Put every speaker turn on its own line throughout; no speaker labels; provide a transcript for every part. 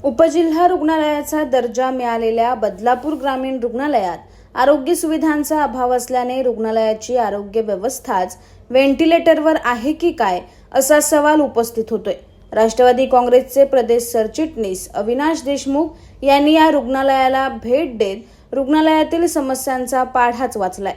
उपजिल्हा रुग्णालयाचा दर्जा मिळालेल्या बदलापूर ग्रामीण रुग्णालयात आरोग्य सुविधांचा अभाव असल्याने रुग्णालयाची आरोग्य व्यवस्थाच व्हेंटिलेटरवर आहे की काय असा सवाल उपस्थित होतोय। राष्ट्रवादी काँग्रेसचे प्रदेश सरचिटणीस अविनाश देशमुख यांनी या रुग्णालयाला भेट देत रुग्णालयातील समस्यांचा पाढाच वाचलाय।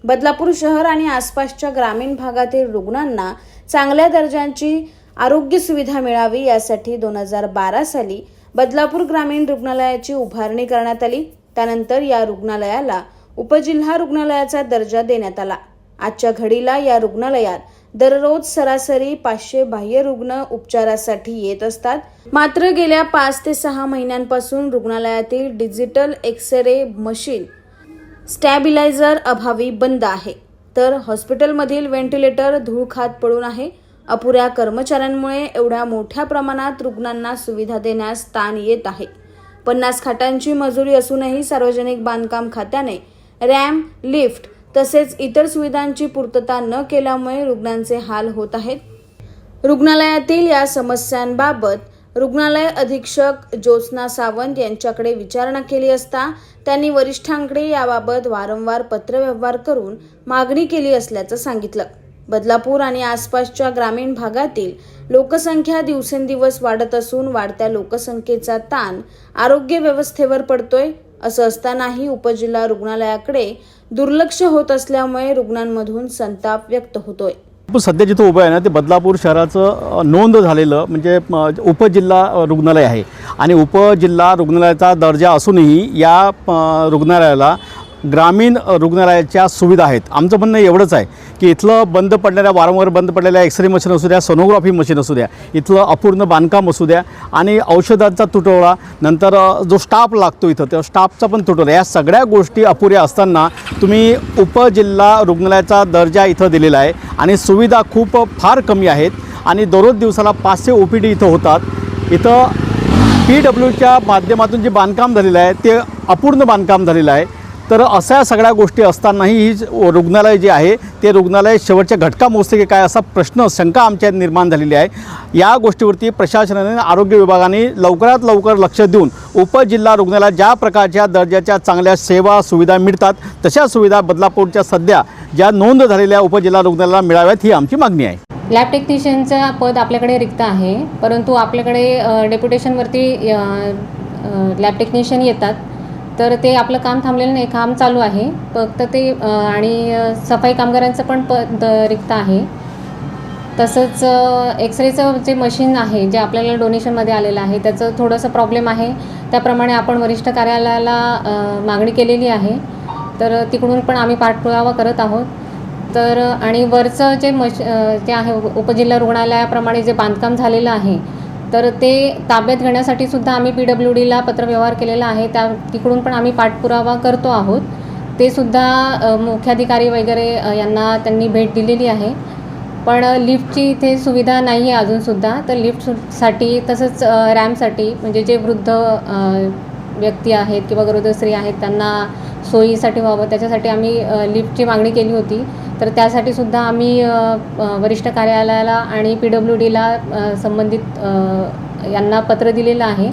बदलापूर शहर आणि आसपासच्या ग्रामीण भागातील रुग्णांना चांगल्या दर्जाची आरोग्य सुविधा मिळावी यासाठी 2012 साली बदलापूर ग्रामीण रुग्णालयाची उभारणी करण्यात आली। त्यानंतर या रुग्णालयाला उपजिल्हा रुग्णालयाचा दर्जा देण्यात आला। आजच्या घडीला या रुग्णालयात दररोज सरासरी 500 बाह्य रुग्ण उपचारासाठी येत असतात। मात्र गेल्या 5 ते 6 महिन्यांपासून रुग्णालयातील डिजिटल एक्स-रे मशीन स्टॅबिलायझर अभावी बंद आहे, तर हॉस्पिटलमधील व्हेंटिलेटर धूळ खात पडून आहे। अपुऱ्या कर्मचाऱ्यांमुळे एवढ्या मोठ्या प्रमाणात रुग्णांना सुविधा देण्यास ताण येत आहे। 50 खाटांची मजुरी असूनही सार्वजनिक बांधकाम खात्याने रॅम्प, लिफ्ट तसेच इतर सुविधांची पूर्तता न केल्यामुळे रुग्णांचे हाल होत आहेत। रुग्णालयातील या समस्यांबाबत रुग्णालय अधीक्षक ज्योत्स्ना सावंत यांच्याकडे विचारणा केली असता त्यांनी वरिष्ठांकडे याबाबत वारंवार पत्रव्यवहार करून मागणी केली असल्याचं सांगितलं। बदलापूर आणि आसपासच्या ग्रामीण भागातील लोकसंख्या दिवसेंदिवस वाढत असून वाढत्या लोकसंख्येचा ताण आरोग्य व्यवस्थेवर पडतोय। असं असतानाही उपजिल्हा रुग्णालयाकडे दुर्लक्ष होत असल्यामुळे रुग्णांमधून संताप व्यक्त होतोय।
सध्या जिथं उभं आहे ना ते बदलापूर शहराचं नोंद झालेलं म्हणजे उपजिल्हा रुग्णालय आहे आणि उपजिल्हा रुग्णालयाचा दर्जा असूनही या रुग्णालयाला ग्रामीण रुग्णालयाच्या सुविधा आहेत। आमचं म्हणणं एवढंच आहे की इथलं बंद पडलेल्या वारंवार बंद पडलेल्या एक्सरे मशीन असू द्या, सोनोग्राफी मशीन असू द्या, इथलं अपूर्ण बांधकाम असू द्या आणि औषधांचा तुटवडा, नंतर जो स्टाफ लागतो इथं त्या स्टाफचा पण तुटवडा, या सगळ्या गोष्टी अपुऱ्या असताना तुम्ही उपजिल्हा रुग्णालयाचा दर्जा इथं दिलेला आहे आणि सुविधा खूप फार कमी आहेत आणि दररोज दिवसाला 500 OPD इथं होतात। इथं PWच्या माध्यमातून जे बांधकाम झालेलं आहे ते अपूर्ण बांधकाम झालेलं आहे। तर अशा सगळ्या गोष्टी असतानाही ही रुग्णालय जे आहे ते रुग्णालय शेवटच्या घटका मोजते की काय असा प्रश्न शंका आमच्या निर्माण झालेली आहे। या गोष्टीवरती प्रशासनाने आरोग्य विभागाने लवकरात लवकर लक्ष देऊन उपजिल्हा रुग्णालयात ज्या प्रकारच्या दर्जाच्या चांगल्या सेवा सुविधा मिळतात तशा सुविधा बदलापूरच्या सध्या ज्या नोंद झालेल्या उपजिल्हा रुग्णालयाला मिळाव्यात ही आमची मागणी आहे।
लॅब टेक्निशियनचं पद आपल्याकडे रिक्त आहे, परंतु आपल्याकडे डेप्युटेशनवरती लॅब टेक्निशियन येतात, तर ते आपलं काम थांबलेलं नाही, काम चालू आहे फक्त ते आणि सफाई कामगारांचं पण पद रिक्त आहे। तसंच एक्सरेचं जे मशीन आहे जे आपल्याला डोनेशनमध्ये आलेलं आहे त्याचं थोडंसं प्रॉब्लेम आहे, त्याप्रमाणे आपण वरिष्ठ कार्यालयाला मागणी केलेली आहे, तर तिकडून पण आम्ही पाठपुरावा करत आहोत। तर आणि वरचं जे आहे उपजिल्हा रुग्णालयाप्रमाणे जे बांधकाम झालेलं आहे तर ते ताब्यात घेण्यासाठी सुद्धा आम्ही PWDला पत्रव्यवहार केलेला आहे, तिकडून पण आम्ही पाठपुरावा करतो आहोत। ते सुद्धा मुख्याधिकारी वगैरे यांना त्यांनी भेट दिलेली आहे, पण लिफ्टची इथे सुविधा नाही आहे अजूनसुद्धा। तर लिफ्टसाठी तसंच रॅम्पसाठी म्हणजे जे वृद्ध व्यक्ती आहेत किंवा गरोदर स्त्री आहेत त्यांना सोयीसाठी व्हावं त्याच्यासाठी आम्ही लिफ्टची मागणी केली होती, तर त्यासाठी सुद्धा आम्ही वरिष्ठ कार्यालयाला आणि PWDला संबंधित यांना पत्र दिलेलं आहे।